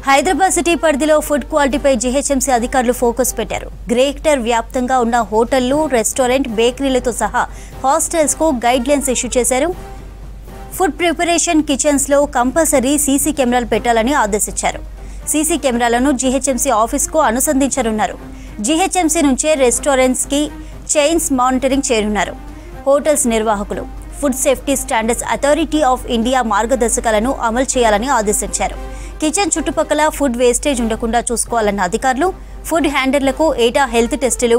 Hyderabad city పరిధిలో food క్వాలిటీపై GHMC అధికారులు focus పెట్టారు. గ్రేటర్ వ్యాప్తంగా ఉన్న హోటళ్లు, రెస్టారెంట్, బేకరీలతో సహా హాస్టల్స్ కు గైడ్ లైన్స్ ఇష్యూ చేశారు. ఫుడ్ ప్రిపరేషన్ కిచెన్స్ లో కంపల్సరీ సీసీ కెమెరాలు పెట్టాలని ఆదేశించారు. సీసీ కెమెరాలను జీహెచ్ఎంసీ ఆఫీస్ కు అనుసంధించనున్నారు. జీహెచ్ఎంసీ నుంచే రెస్టారెంట్స్ కి చైన్స్ మానిటరింగ్ చేయనున్నారు. హోటల్స్ నిర్వాహకులు food safety standards authority of India మార్గదర్శకాలను అమలు చేయాలని ఆదేశించారు. కిచెన్ చుట్టుపక్కల ఫుడ్ వేస్టేజ్ ఉండకుండా చూసుకోవాలన్న అధికారులు ఫుడ్ హ్యాండర్లకు ఏటా హెల్త్ టెస్టులు,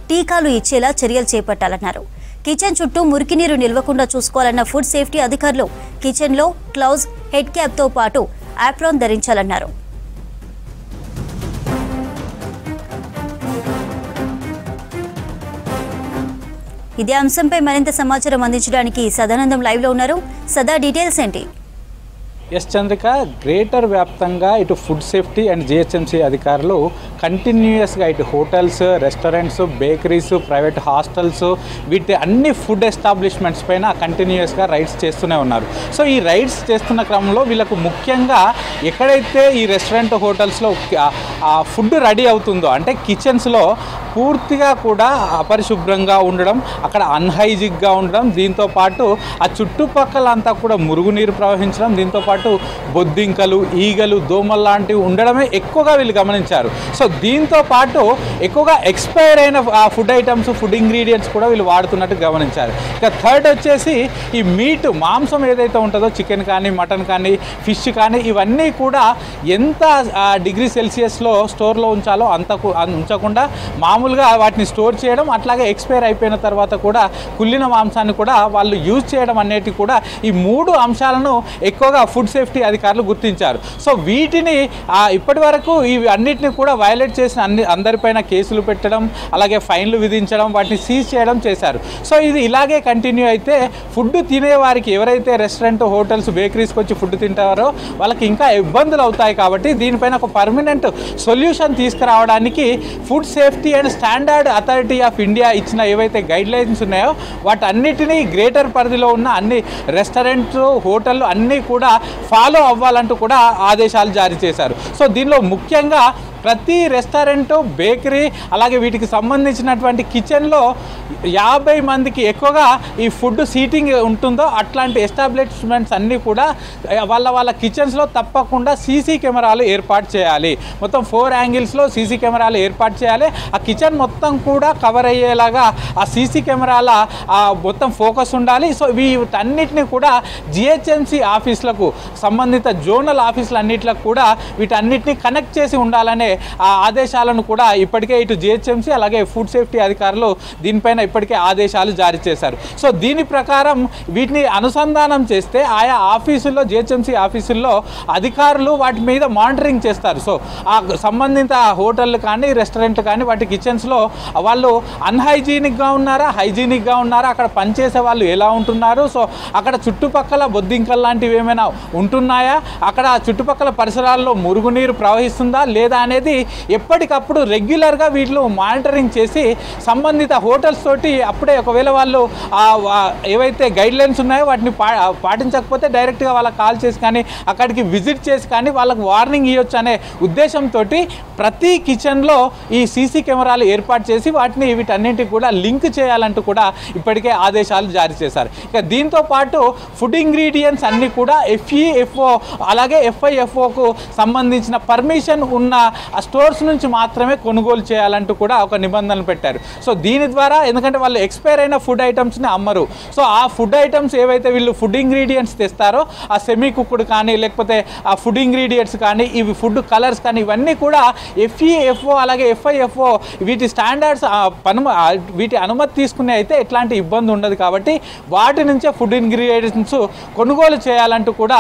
టీకాలు ఇచ్చేలా చర్యలు చేపట్టాలన్నారు. కిచెన్ చుట్టూ మురికి నీరు నిల్వకుండా చూసుకోవాలన్న ఫుడ్ సేఫ్టీ అధికారులు కిచెన్లో గ్లౌజ్, హెడ్ క్యాప్తో పాటు ఆప్రాన్ ధరించాలన్నారు. ఇదే అంశంపై మరింత సమాచారం అందించడానికి సదానందం లైవ్ లో ఉన్నారు. సదా, డీటెయిల్స్ ఏంటి? ఎస్ చంద్రిక, గ్రేటర్ వ్యాప్తంగా ఇటు ఫుడ్ సేఫ్టీ అండ్ జిహెచ్ఎంసీ అధికారులు కంటిన్యూయస్గా ఇటు hotels, restaurants, bakeries, private hostels, వీటి అన్ని ఫుడ్ ఎస్టాబ్లిష్మెంట్స్ పైన కంటిన్యూయస్గా రైడ్స్ చేస్తూనే ఉన్నారు. సో ఈ రైడ్స్ చేస్తున్న క్రమంలో వీళ్ళకు ముఖ్యంగా ఎక్కడైతే ఈ రెస్టారెంట్, హోటల్స్లో ఫుడ్ రెడీ అవుతుందో అంటే కిచెన్స్లో పూర్తిగా కూడా అపరిశుభ్రంగా ఉండడం, అక్కడ అన్హైజిక్గా ఉండడం, దీంతోపాటు ఆ చుట్టుపక్కల అంతా కూడా మురుగునీరు ప్రవహించడం, దీంతోపాటు బొద్దింకలు, ఈగలు, దోమలు లాంటివి ఉండడమే ఎక్కువగా వీళ్ళు గమనించారు. సో దీంతో పాటు ఎక్కువగా ఎక్స్పైర్ అయిన ఫుడ్ ఐటమ్స్, ఫుడ్ ఇంగ్రీడియంట్స్ కూడా వీళ్ళు వాడుతున్నట్టు గమనించారు. ఇక థర్డ్ వచ్చేసి ఈ మీట్, మాంసం ఏదైతే ఉంటుందో చికెన్ కానీ, మటన్ కానీ, ఫిష్ కానీ, ఇవన్నీ కూడా ఎంత డిగ్రీ సెల్సియస్లో స్టోర్లో ఉంచాలో అంత ఉంచకుండా మామూలుగా వాటిని స్టోర్ చేయడం, అట్లాగే ఎక్స్పైర్ అయిపోయిన తర్వాత కూడా కుళ్ళిన మాంసాన్ని కూడా వాళ్ళు యూజ్ చేయడం అనేటివి కూడా ఈ మూడు అంశాలను ఎక్కువగా ఫుడ్ సేఫ్టీ అధికారులు గుర్తించారు. సో వీటిని ఇప్పటి వరకు ఇవి అన్నిటిని కూడా వైలేట్ చేసిన అందరిపైన కేసులు పెట్టడం, అలాగే ఫైన్లు విధించడం, వాటిని సీజ్ చేయడం చేశారు. సో ఇది ఇలాగే కంటిన్యూ అయితే ఫుడ్ తినేవారికి, ఎవరైతే రెస్టారెంట్, హోటల్స్, బేకరీస్కి వచ్చి ఫుడ్ తింటారో వాళ్ళకి ఇంకా ఇబ్బందులు అవుతాయి. కాబట్టి దీనిపైన ఒక పర్మనెంట్ సొల్యూషన్ తీసుకురావడానికి food safety and standard authority of India ఇచ్చిన ఏవైతే గైడ్ లైన్స్ ఉన్నాయో వాటన్నిటినీ గ్రేటర్ పరిధిలో ఉన్న అన్ని రెస్టారెంట్స్, హోటళ్ళు అన్నీ కూడా ఫాలో అవ్వాలంటూ కూడా ఆదేశాలు జారీ చేశారు. సో దీనిలో ముఖ్యంగా ప్రతి రెస్టారెంటు, బేకరీ, అలాగే వీటికి సంబంధించినటువంటి కిచెన్లో 50 మందికి ఎక్కువగా ఈ ఫుడ్ సీటింగ్ ఉంటుందో అట్లాంటి ఎస్టాబ్లిష్మెంట్స్ అన్నీ కూడా వాళ్ళ కిచెన్స్లో తప్పకుండా సీసీ కెమెరాలు ఏర్పాటు చేయాలి. మొత్తం 4 యాంగిల్స్లో సీసీ కెమెరాలు ఏర్పాటు చేయాలి. ఆ కిచెన్ మొత్తం కూడా కవర్ అయ్యేలాగా ఆ సీసీ కెమెరాల మొత్తం ఫోకస్ ఉండాలి. సో వీటన్నిటిని కూడా జిహెచ్ఎంసీ ఆఫీసులకు, సంబంధిత జోనల్ ఆఫీసులు అన్నింటికి కూడా వీటన్నిటిని కనెక్ట్ చేసి ఉండాలనే ఆ ఆదేశాలను కూడా ఇప్పటికే ఇటు జిహెచ్ఎంసీ అలాగే ఫుడ్ సేఫ్టీ అధికారులు దీనిపైన ఇప్పటికే ఆదేశాలు జారీ చేశారు. సో దీని ప్రకారం వీటిని అనుసంధానం చేస్తే ఆయా ఆఫీసుల్లో, జిహెచ్ఎంసీ ఆఫీసుల్లో అధికారులు వాటి మీద మానిటరింగ్ చేస్తారు. సో ఆ సంబంధిత హోటళ్ళు కానీ, రెస్టారెంట్లు కానీ వాటి కిచెన్స్లో వాళ్ళు అన్హైజీనిక్గా ఉన్నారా, హైజీనిక్గా ఉన్నారా, అక్కడ పనిచేసే వాళ్ళు ఎలా ఉంటున్నారు, సో అక్కడ చుట్టుపక్కల బొద్దింకలు లాంటివి ఏమైనా ఉంటున్నాయా, అక్కడ చుట్టుపక్కల పరిసరాల్లో మురుగునీరు ప్రవహిస్తుందా లేదా అనేది ఎప్పటికప్పుడు రెగ్యులర్గా వీళ్ళు మానిటరింగ్ చేసి సంబంధిత హోటల్స్ తోటి అప్పుడే ఒకవేళ వాళ్ళు ఏవైతే గైడ్ లైన్స్ ఉన్నాయో వాటిని పాటించకపోతే డైరెక్ట్గా వాళ్ళకి కాల్ చేసి కానీ, అక్కడికి విజిట్ చేసి కానీ వాళ్ళకి వార్నింగ్ ఇవ్వచ్చు అనే ఉద్దేశంతో ప్రతి కిచెన్లో ఈ సీసీ కెమెరాలు ఏర్పాటు చేసి వాటిని వీటన్నింటికి కూడా లింక్ చేయాలంటూ కూడా ఇప్పటికే ఆదేశాలు జారీ చేశారు. ఇక దీంతో పాటు ఫుడ్ ఇంగ్రీడియంట్స్ అన్నీ కూడా FEFO అలాగే FIFOకు సంబంధించిన పర్మిషన్ ఉన్న ఆ స్టోర్స్ నుంచి మాత్రమే కొనుగోలు చేయాలంటూ కూడా ఒక నిబంధనలు పెట్టారు. సో దీని ద్వారా, ఎందుకంటే వాళ్ళు ఎక్స్పైర్ అయిన ఫుడ్ ఐటమ్స్ని అమ్మరు. సో ఆ ఫుడ్ ఐటమ్స్ ఏవైతే వీళ్ళు ఫుడ్ ఇంగ్రీడియంట్స్ తెస్తారో ఆ సెమీ కుక్డ్ కానీ, లేకపోతే ఆ ఫుడ్ ఇంగ్రీడియంట్స్ కానీ, ఇవి ఫుడ్ కలర్స్ కానీ, ఇవన్నీ కూడా FEFO అలాగే FIFO వీటి స్టాండర్డ్స్ వీటి అనుమతి తీసుకునే అయితే ఎట్లాంటి ఇబ్బంది ఉండదు. కాబట్టి వాటి నుంచే ఫుడ్ ఇంగ్రీడియంట్స్ కొనుగోలు చేయాలంటూ కూడా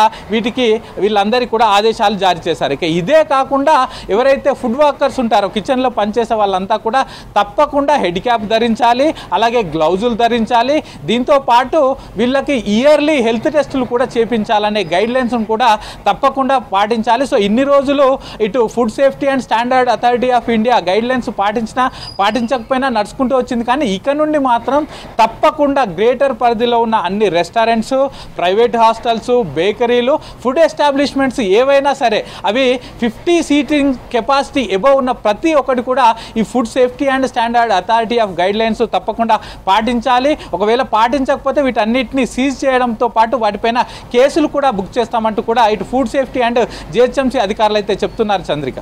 వీళ్ళందరికీ కూడా ఆదేశాలు జారీ చేశారు. ఇక ఇదే కాకుండా ఎవరైతే ఎవరైతే ఫుడ్ వర్కర్స్ ఉంటారో కిచెన్లో పనిచేసే వాళ్ళంతా కూడా తప్పకుండా హెడ్ క్యాప్ ధరించాలి, అలాగే గ్లౌజులు ధరించాలి. దీంతో పాటు వీళ్ళకి ఇయర్లీ హెల్త్ టెస్టులు కూడా చేపించాలనే గైడ్లైన్స్ను కూడా తప్పకుండా పాటించాలి. సో ఇన్ని రోజులు ఇటు food safety and standard authority of India guidelines పాటించకపోయినా నడుచుకుంటూ వచ్చింది. కానీ ఇక నుండి మాత్రం తప్పకుండా గ్రేటర్ పరిధిలో ఉన్న అన్ని రెస్టారెంట్స్, ప్రైవేట్ హాస్టల్స్, బేకరీలు, ఫుడ్ ఎస్టాబ్లిష్మెంట్స్ ఏవైనా సరే అవి 50 సీటింగ్ కెపాసిటీ ఎబవ్ ఉన్న ప్రతి ఒక్కటి కూడా ఈ food safety and standard authority of guidelines తప్పకుండా పాటించాలి. ఒకవేళ పాటించకపోతే వీటన్నిటిని సీజ్ చేయడంతో పాటు వాటిపైన కేసులు కూడా బుక్ చేస్తామంటూ కూడా ఇటు ఫుడ్ సేఫ్టీ అండ్ జిహెచ్ఎంసీ అధికారులు అయితే చెప్తున్నారు చంద్రిక.